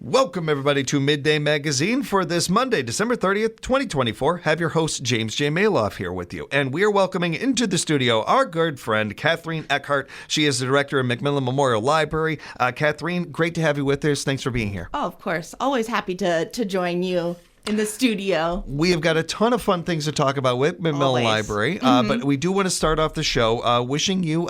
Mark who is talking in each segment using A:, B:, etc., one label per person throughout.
A: Welcome, everybody, to Midday Magazine for this Monday, December 30th, 2024. Have your host, James J. Malouf, here with you. And we are welcoming into the studio our good friend, Katherine Elchert. She is the director of McMillan Memorial Library. Katherine, great to have you with us. Thanks for being here.
B: Oh, of course. Always happy to join you in the studio.
A: We have got a ton of fun things to talk about with McMillan Library, but we do want to start off the show wishing you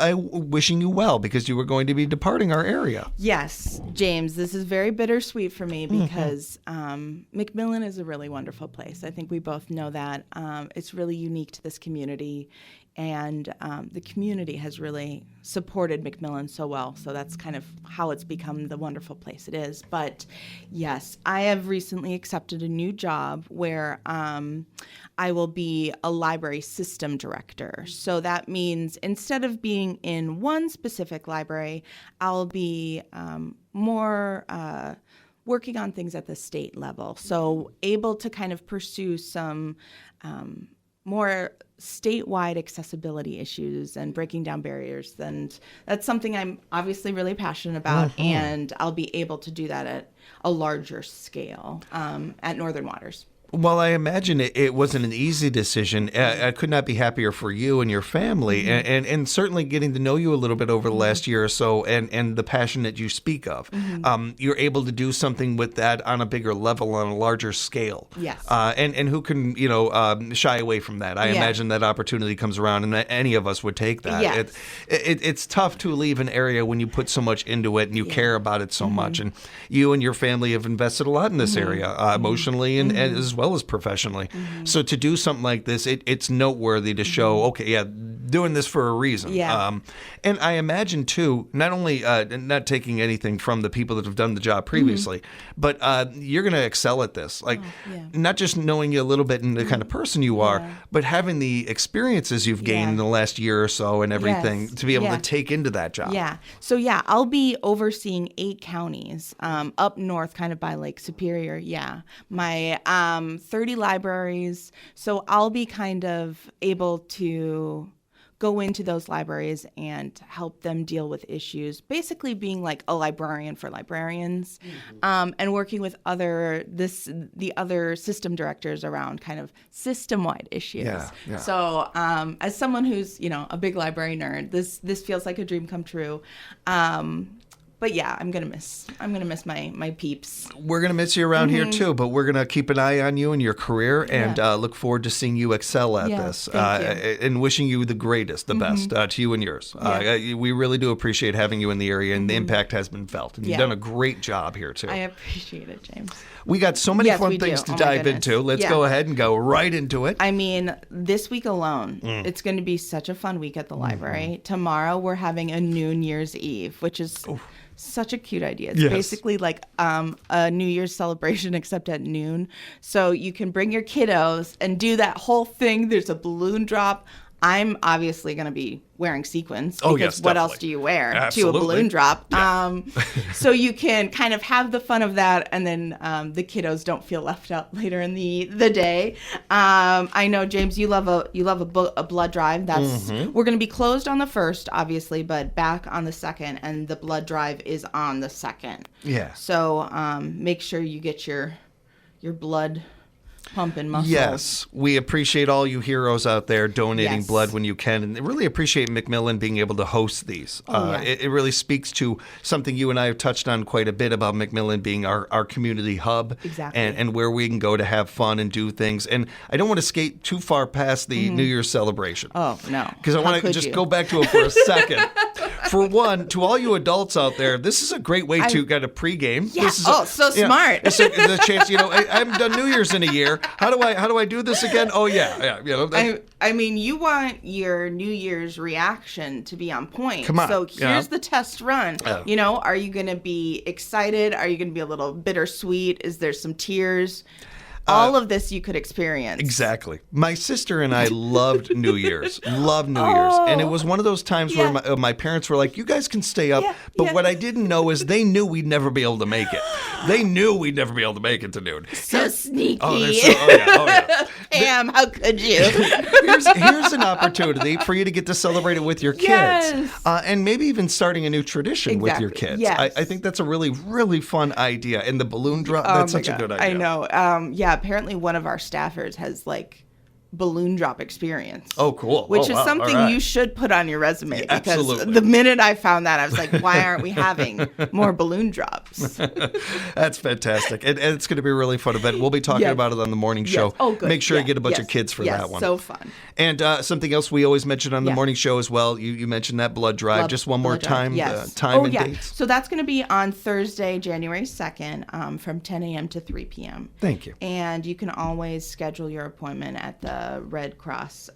A: well, because you were going to be departing our area.
B: Yes, James, this is very bittersweet for me because McMillan is a really wonderful place. I think we both know that. It's really unique to this community, and the community has really supported McMillan so well. So that's kind of how it's become the wonderful place it is. But yes, I have recently accepted a new job where I will be a library system director. So that means instead of being in one specific library, I'll be more working on things at the state level. So able to kind of pursue some more statewide accessibility issues and breaking down barriers. And that's something I'm obviously really passionate about, and I'll be able to do that at a larger scale at Northern Waters.
A: Well, I imagine it wasn't an easy decision. I could not be happier for you and your family, and certainly getting to know you a little bit over the last year or so, and the passion that you speak of. You're able to do something with that on a bigger level, on a larger scale.
B: Yes.
A: And who can, shy away from that? I imagine that opportunity comes around, and that any of us would take that.
B: Yes.
A: It's tough to leave an area when you put so much into it and you care about it so much. And you and your family have invested a lot in this area, emotionally and as well as professionally. So to do something like this, it's noteworthy to show, doing this for a reason.
B: Yeah.
A: And I imagine, too, not only not taking anything from the people that have done the job previously, but you're going to excel at this. Like, not just knowing you a little bit and the kind of person you are, but having the experiences you've gained in the last year or so and everything to be able to take into that job.
B: Yeah. So, I'll be overseeing 8 counties up north, kind of by Lake Superior. Yeah. My 30 libraries. So I'll be kind of able to go into those libraries and help them deal with issues, basically being like a librarian for librarians, and working with the other system directors around kind of system-wide issues.
A: Yeah.
B: So as someone who's, a big library nerd, this feels like a dream come true. But I'm gonna miss my peeps.
A: We're gonna miss you around here too, but we're gonna keep an eye on you and your career, and look forward to seeing you excel at this. And wishing you the greatest, the best to you and yours. We really do appreciate having you in the area, and the impact has been felt. And you've done a great job here too.
B: I appreciate it, James.
A: We got so many fun things to dive into. Let's go ahead and go right into it.
B: I mean, this week alone, it's going to be such a fun week at the library. Tomorrow, we're having a New Year's Eve, which is such a cute idea. It's basically like a New Year's celebration, except at noon. So you can bring your kiddos and do that whole thing. There's a balloon drop. I'm obviously going to be wearing sequins because what else do you wear to a balloon drop? Yeah. So you can kind of have the fun of that, and then the kiddos don't feel left out later in the day. I know, James, you love a blood drive. That's we're going to be closed on the 1st, obviously, but back on the 2nd, and the blood drive is on the 2nd.
A: Yeah.
B: So make sure you get your blood pumping muscle.
A: Yes, we appreciate all you heroes out there donating blood when you can, and really appreciate McMillan being able to host these. It really speaks to something you and I have touched on quite a bit about McMillan being our community hub, and where we can go to have fun and do things. And I don't want to skate too far past the New Year's celebration.
B: Oh, no.
A: Because I want to just go back to it for a second. For one, to all you adults out there, this is a great way to get a pregame.
B: Yeah.
A: This is
B: smart.
A: It's a chance. I haven't done New Year's in a year. How do I do this again? Oh yeah.
B: I mean, you want your New Year's reaction to be on point.
A: Come on.
B: So here's the test run. Are you going to be excited? Are you going to be a little bittersweet? Is there some tears? All of this you could experience.
A: Exactly. My sister and I loved New Year's. Loved New Year's. And it was one of those times where my parents were like, you guys can stay up. But what I didn't know is they knew we'd never be able to make it. They knew we'd never be able to make it to noon.
B: So sneaky.
A: Oh yeah.
B: Pam, how could you?
A: Here's an opportunity for you to get to celebrate it with your kids.
B: Yes.
A: And maybe even starting a new tradition with your kids.
B: Yes.
A: I think that's a really, really fun idea. And the balloon drop, that's such a good idea.
B: I know. Apparently one of our staffers has balloon drop experience.
A: Oh, cool.
B: Which is something you should put on your resume, because
A: absolutely.
B: The minute I found that, I was like, why aren't we having more balloon drops?
A: That's fantastic. And it's going to be a really fun event. We'll be talking about it on the morning show.
B: Oh, good.
A: Make sure you get a bunch of kids for that one.
B: So fun.
A: And something else we always mention on the morning show as well, you mentioned that blood drive. Just one more time, time and dates.
B: So that's going to be on Thursday, January 2nd, from 10 a.m. to 3 p.m.
A: Thank you.
B: And you can always schedule your appointment at the Red Cross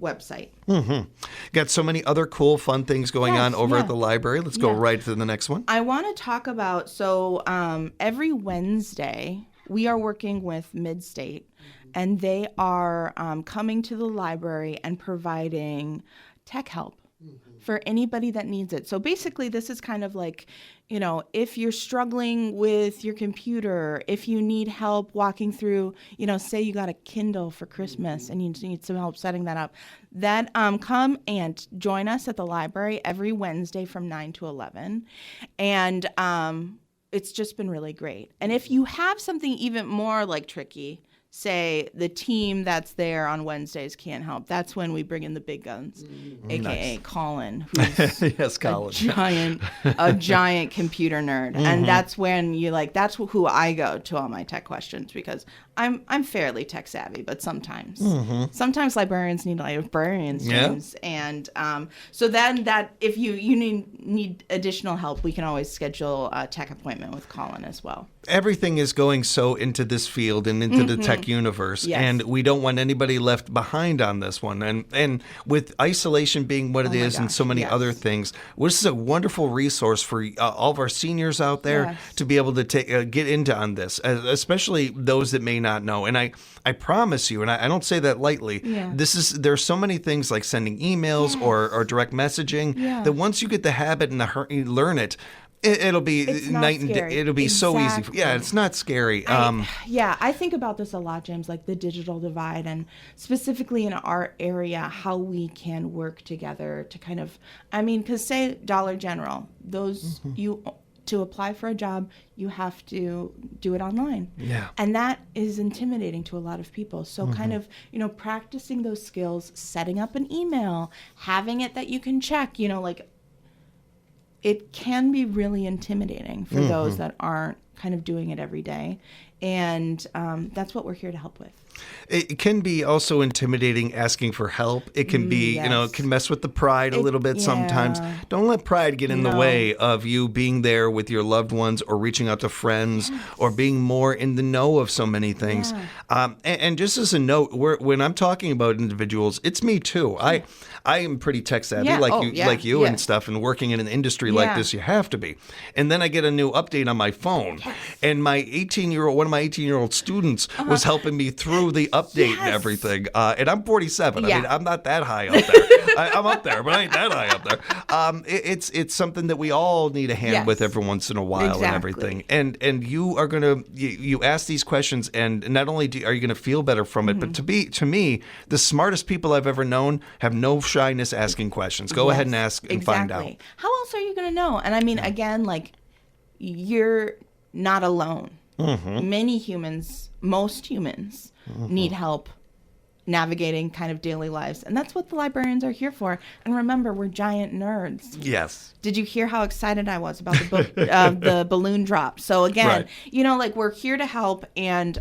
B: website.
A: Mm-hmm. Got so many other cool, fun things going on over at the library. Let's go right to the next one.
B: I want to talk about, every Wednesday, we are working with Midstate, and they are coming to the library and providing tech help for anybody that needs it. So basically, this is kind of like, if you're struggling with your computer, if you need help walking through, say you got a Kindle for Christmas and you need some help setting that up, then come and join us at the library every Wednesday from 9 to 11. And it's just been really great. And if you have something even more tricky, say the team that's there on Wednesdays can't help, that's when we bring in the big guns, aka Colin, who's
A: yes, Colin.
B: a giant computer nerd. And that's when that's who I go to all my tech questions, because I'm fairly tech savvy, but sometimes librarians need librarians, James. And so then that if you need additional help, we can always schedule a tech appointment with Colin as well.
A: Everything is going so into this field and into the tech universe, and we don't want anybody left behind on this one. And with isolation being what it is, and so many other things, this is a wonderful resource for all of our seniors out there to be able to get into on this, especially those that may not know. And I promise you, and I don't say that lightly, there's so many things like sending emails or direct messaging that once you get the habit and you learn it, it'll be night and day. It'll be so easy. It's not scary.
B: I think about this a lot, James, like the digital divide, and specifically in our area, how we can work together to kind of, because say Dollar General, to apply for a job, you have to do it online. Yeah. And that is intimidating to a lot of people. So kind of, practicing those skills, setting up an email, having it that you can check, it can be really intimidating for those that aren't kind of doing it every day. And that's what we're here to help with.
A: It can be also intimidating asking for help. It can be, it can mess with the pride a little bit sometimes. Don't let pride get in the way of you being there with your loved ones or reaching out to friends or being more in the know of so many things. And just as a note, when I'm talking about individuals, it's me too. I am pretty tech savvy like you and stuff, and working in an industry like this, you have to be. And then I get a new update on my phone, and one of my 18-year-old students was helping me through the update and everything. And I'm 47. I'm not that high up there. I'm up there, but I ain't that high up there. It's something that we all need a hand with every once in a while and everything. And you are going you ask these questions, and not only are you going to feel better from it, but to me, the smartest people I've ever known have no shyness asking questions. Go ahead and ask and find out.
B: How else are you going to know? And again, you're not alone. Many humans, most humans, need help navigating kind of daily lives. And that's what the librarians are here for. And remember, we're giant nerds.
A: Yes.
B: Did you hear how excited I was about the balloon drop? So again, we're here to help. And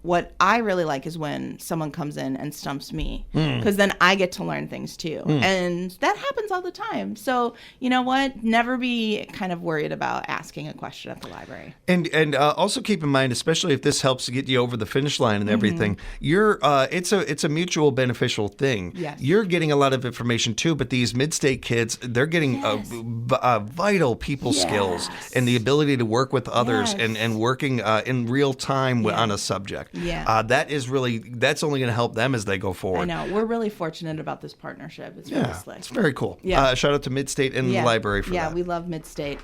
B: what I really like is when someone comes in and stumps me, because then I get to learn things too. And that happens all the time. So you know what? Never be kind of worried about asking a question at the library.
A: And also keep in mind, especially if this helps to get you over the finish line and everything, it's a mutual beneficial thing. Yes. You're getting a lot of information too, but these mid-state kids, they're getting vital people skills and the ability to work with others and working in real time on a subject. Yeah. That's only going to help them as they go forward.
B: I know. We're really fortunate about this partnership. It's really slick.
A: It's very cool. Yeah. Shout out to Mid-State and the library for that.
B: Yeah, we love Mid-State.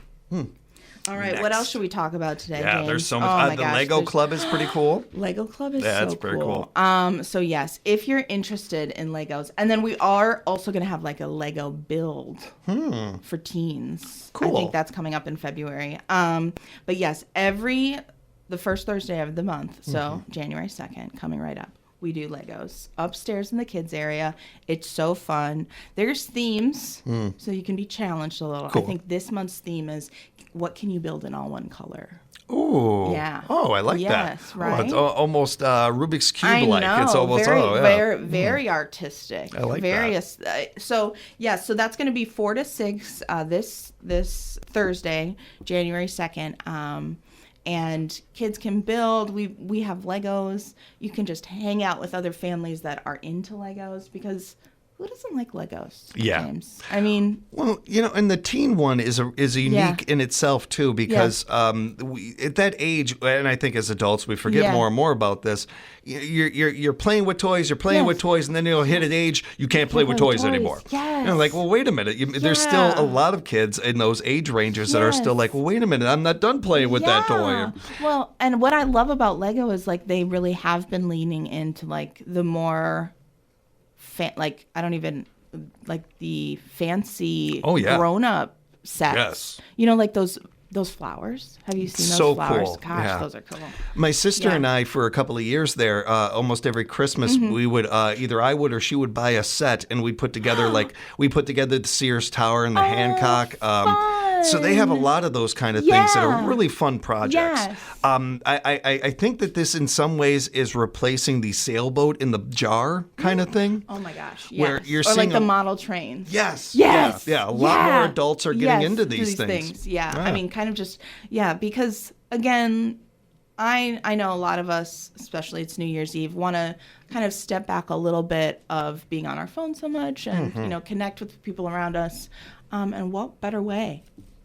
B: All right,
A: next.
B: what else should we talk about today,
A: Yeah,
B: James?
A: there's so much.
B: Oh my
A: The
B: gosh,
A: Lego Club is pretty cool.
B: Lego Club is
A: Yeah,
B: so
A: it's very
B: cool.
A: cool.
B: So yes, if you're interested in Legos, and then we are also going to have like a Lego build for teens.
A: Cool.
B: I think that's coming up in February. But yes, the first Thursday of the month, so January 2nd, coming right up. We do Legos upstairs in the kids area. It's so fun. There's themes, so you can be challenged a little.
A: Cool.
B: I think this month's theme is, what can you build in all one color?
A: Ooh.
B: Yeah.
A: Oh, I like that.
B: Yes, right?
A: Oh, it's almost Rubik's
B: I
A: Cube-like.
B: know.
A: It's almost,
B: very artistic.
A: I like
B: that. So that's going to be 4 to 6 this Thursday, January 2nd. And kids can build. We have Legos. You can just hang out with other families that are into Legos, because who doesn't like Legos?
A: Yeah.
B: James? I mean,
A: well, and the teen one is unique in itself too, because at that age, and I think as adults we forget more and more about this. You're playing with toys, with toys, and then you'll hit an age you can't play with toys anymore.
B: Yes.
A: And like, well, wait a minute. There's still a lot of kids in those age ranges that are still like, well, wait a minute, I'm not done playing with that toy.
B: Well, and what I love about Lego is like they really have been leaning into like the more the fancy grown-up sets.
A: Yes.
B: Like those flowers. Have you seen those
A: so
B: flowers?
A: Cool.
B: Gosh, those are cool.
A: My sister and I, for a couple of years there, almost every Christmas, we would either I would or she would buy a set, and we'd put together we put together the Sears Tower and the Hancock. So they have a lot of those kind of things that are really fun projects.
B: Yes.
A: I think that this in some ways is replacing the sailboat in the jar kind of thing.
B: Oh my gosh!
A: Where
B: yes.
A: you're
B: or
A: seeing
B: like the model trains.
A: Yes.
B: Yes.
A: Yeah. A lot more adults are getting into these things.
B: Yeah. I mean, kind of just because again, I know a lot of us, especially it's New Year's Eve, want to kind of step back a little bit of being on our phone so much and connect with people around us. And what better way?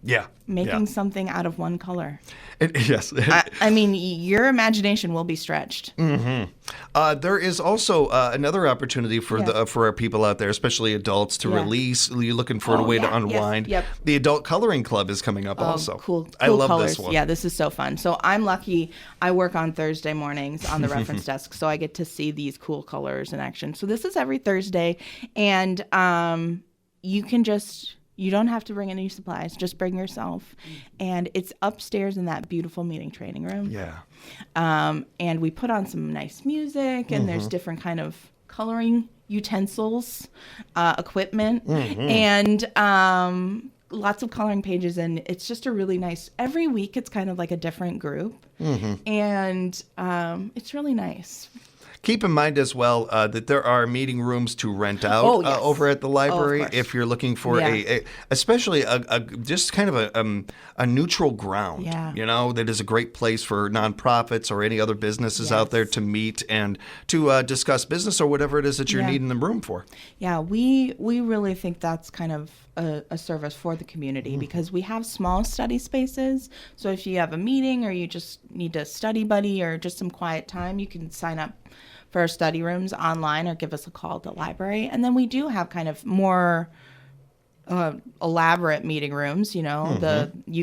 A: Yeah.
B: Making something out of one color.
A: Yes.
B: I mean, your imagination will be stretched.
A: There is also another opportunity for our people out there, especially adults, to release. You're looking for a way to unwind.
B: Yes. Yep.
A: The Adult Coloring Club is coming up also.
B: Cool.
A: I love
B: colors.
A: this one.
B: Yeah, this is so fun. So I'm lucky. I work on Thursday mornings on the reference desk, so I get to see these cool colors in action. So this is every Thursday, and you don't have to bring any supplies. Just bring yourself. And it's upstairs in that beautiful meeting training room.
A: Yeah.
B: And we put on some nice music, and there's different kind of coloring utensils, equipment, and lots of coloring pages. And it's just a really nice, every week it's kind of like a different group. And it's really nice.
A: Keep in mind as well that there are meeting rooms to rent out over at the library if you're looking for especially just kind of a neutral ground. That is a great place for nonprofits or any other businesses out there to meet and to discuss business or whatever it is that you're needing the room for. Yeah,
B: we really think that's kind of a service for the community because we have small study spaces. So if you have a meeting or you just need a study buddy or just some quiet time, you can sign up for our study rooms online or give us a call at the library. And then we do have kind of more elaborate meeting rooms. You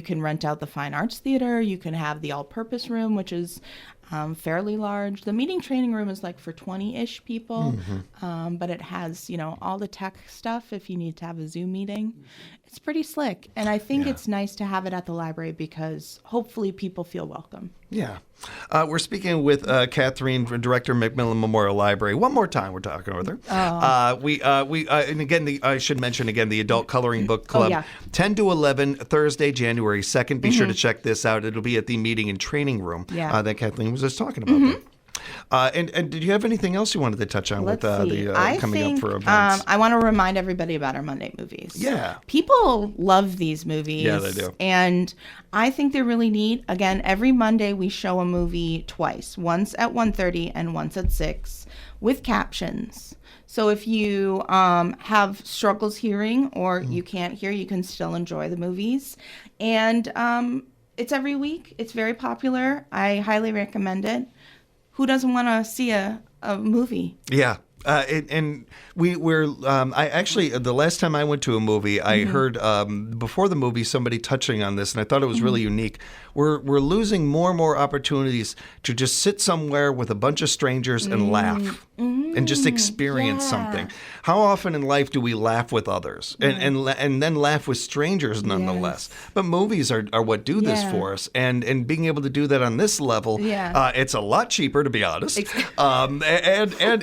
B: can rent out the Fine Arts Theater. You can have the all-purpose room, which is fairly large. The meeting training room is like for 20-ish people, but it has, all the tech stuff if you need to have a Zoom meeting. It's pretty slick. And I think it's nice to have it at the library because hopefully people feel welcome.
A: Yeah. We're speaking with Katherine, Director, McMillan Memorial Library. One more time, we're talking with her. And again, I should mention again the Adult Coloring Book Club, 10 to 11, Thursday, January 2nd. Be sure to check this out. It'll be at the meeting and training room that Kathleen was just talking about. There. And did you have anything else you wanted to touch on with the coming up for events?
B: I want to remind everybody about our Monday movies.
A: Yeah.
B: People love these movies.
A: Yeah, they do.
B: And I think they're really neat. Again, every Monday we show a movie twice, once at 1:30 and once at 6 with captions. So if you have struggles hearing or you can't hear, you can still enjoy the movies. And it's every week. It's very popular. I highly recommend it. Who doesn't want to see a movie?
A: Yeah. And I actually, the last time I went to a movie, I heard before the movie somebody touching on this, and I thought it was really unique. We're losing more and more opportunities to just sit somewhere with a bunch of strangers and laugh and just experience something. How often in life do we laugh with others and then laugh with strangers nonetheless? But movies are what do this for us, and being able to do that on this level, it's a lot cheaper, to be honest, and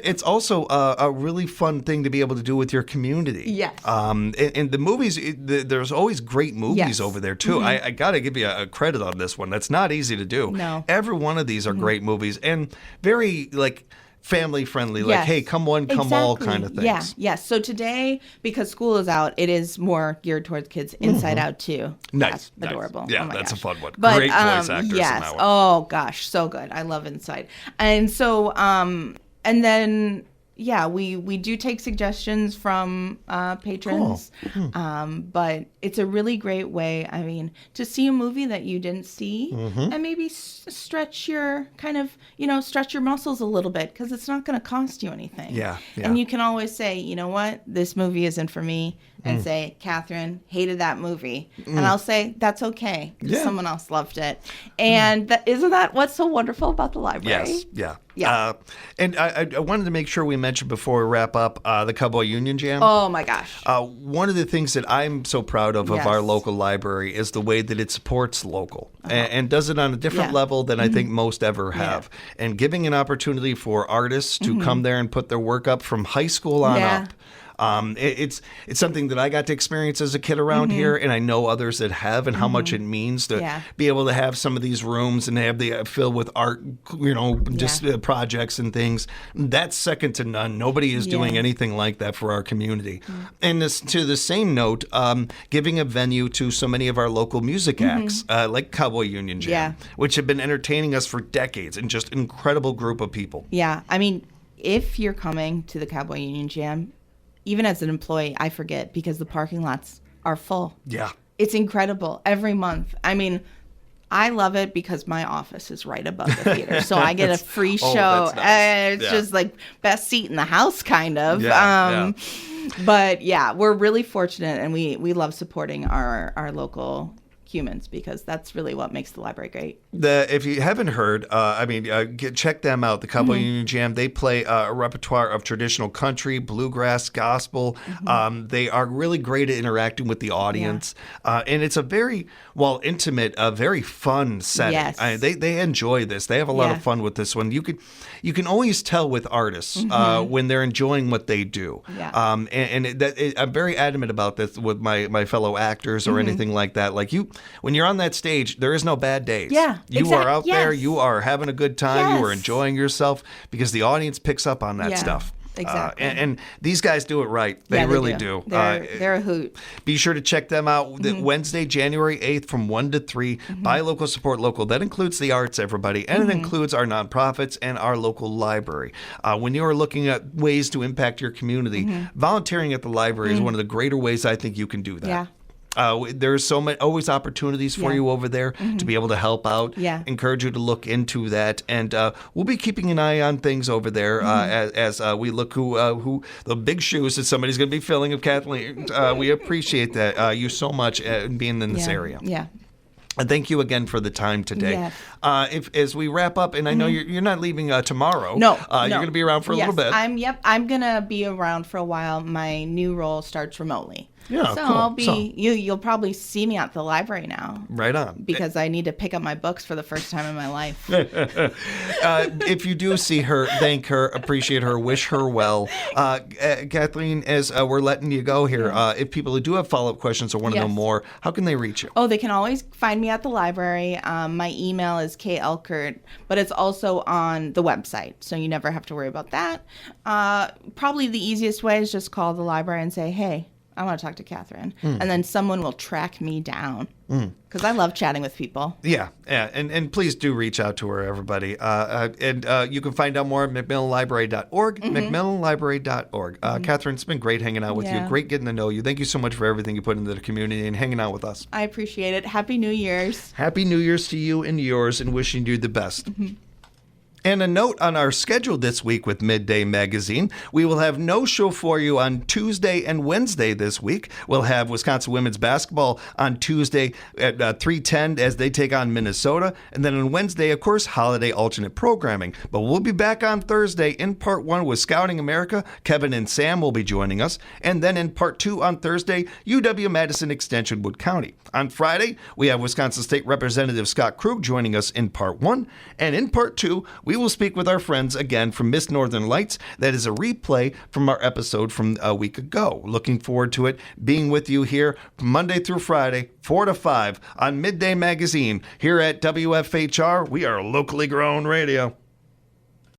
A: it's also a really fun thing to be able to do with your community.
B: Yes.
A: And the movies, there's always great movies over there too. I got to give you a credit on this one. That's not easy to do.
B: No.
A: Every one of these are great movies and very family friendly, like, hey, come one, come all kind of things.
B: Yeah, yes. So today, because school is out, it is more geared towards kids. Inside Out too.
A: Nice.
B: That's adorable.
A: Yeah,
B: oh
A: that's
B: gosh.
A: a fun one.
B: But,
A: great voice actors
B: yes.
A: in that one.
B: Oh gosh, so good. I love Inside. And so, and then, we do take suggestions from patrons.
A: Cool.
B: But it's a really great way, to see a movie that you didn't see and maybe stretch your stretch your muscles a little bit, because it's not going to cost you anything.
A: Yeah.
B: And you can always say, you know what, this movie isn't for me. And say, Catherine hated that movie. And I'll say, that's okay. Someone else loved it. And isn't that what's so wonderful about the library?
A: Yes.
B: Yeah.
A: And I wanted to make sure we mentioned before we wrap up the Cowboy Union Jam.
B: Oh, my gosh.
A: One of the things that I'm so proud of
B: Yes.
A: our local library is the way that it supports local and does it on a different level than I think most ever have. And giving an opportunity for artists to come there and put their work up from high school on up. It's something that I got to experience as a kid around here, and I know others that have, and how much it means to be able to have some of these rooms and have the filled with art, just projects and things. That's second to none. Nobody is doing anything like that for our community. And to the same note, giving a venue to so many of our local music acts, like Cowboy Union Jam, which have been entertaining us for decades, and just an incredible group of people.
B: Yeah, if you're coming to the Cowboy Union Jam, even as an employee, I forget, because the parking lots are full.
A: Yeah.
B: It's incredible every month. I love it because my office is right above the theater. So I get a free show.
A: That's nice.
B: It's just like best seat in the house, kind of. But we're really fortunate, and we love supporting our local humans, because that's really what makes the library great.
A: If you haven't heard, check them out. The Cowboy Union Jam. They play a repertoire of traditional country, bluegrass, gospel. They are really great at interacting with the audience, and it's a very intimate, very fun setting.
B: Yes.
A: They enjoy this. They have a lot of fun with this one. You can always tell with artists when they're enjoying what they do.
B: Yeah.
A: I'm very adamant about this with my fellow actors or anything like that. Like when you're on that stage, there is no bad days.
B: Yeah.
A: You are out there, you are having a good time, you are enjoying yourself, because the audience picks up on that stuff.
B: Exactly.
A: And these guys do it right. They really do.
B: They're a hoot.
A: Be sure to check them out Wednesday, January 8th from 1 to 3. Buy local, support local. That includes the arts, everybody. And it includes our nonprofits and our local library. When you are looking at ways to impact your community, volunteering at the library is one of the greater ways I think you can do that.
B: Yeah.
A: There's always opportunities for you over there to be able to help out.
B: Yeah.
A: Encourage you to look into that, and we'll be keeping an eye on things over there as we look who the big shoes that somebody's going to be filling of Kathleen. We appreciate that you so much being in this area.
B: Yeah.
A: And thank you again for the time today.
B: Yes.
A: As we wrap up, and I know you're not leaving tomorrow.
B: No,
A: you're going to be around for a little bit.
B: I'm going to be around for a while. My new role starts remotely.
A: Yeah,
B: so
A: cool.
B: I'll be you'll probably see me at the library now.
A: Right on.
B: Because I need to pick up my books for the first time in my life.
A: If you do see her, thank her, appreciate her, wish her well. Kathleen, as we're letting you go here, if people do have follow-up questions or want to know more, how can they reach you?
B: Oh, they can always find me at the library. My email is kelchert, but it's also on the website, so you never have to worry about that. Probably the easiest way is just call the library and say, hey, I want to talk to Catherine. And then someone will track me down, because I love chatting with people.
A: Yeah. And please do reach out to her, everybody. And you can find out more at McMillanLibrary.org, McMillanLibrary.org. Catherine, it's been great hanging out with you. Great getting to know you. Thank you so much for everything you put into the community and hanging out with us.
B: I appreciate it. Happy New Year's.
A: Happy New Year's to you and yours, and wishing you the best. And a note on our schedule this week with Midday Magazine. We will have no show for you on Tuesday and Wednesday this week. We'll have Wisconsin women's basketball on Tuesday at 3:10 as they take on Minnesota. And then on Wednesday, of course, holiday alternate programming. But we'll be back on Thursday in Part 1 with Scouting America. Kevin and Sam will be joining us. And then in Part 2 on Thursday, UW-Madison Extension Wood County. On Friday, we have Wisconsin State Representative Scott Krug joining us in Part 1. And in Part 2, we will speak with our friends again from Miss Northern Lights. That is a replay from our episode from a week ago. Looking forward to it, being with you here Monday through Friday, 4 to 5 on Midday Magazine here at WFHR. We are locally grown radio.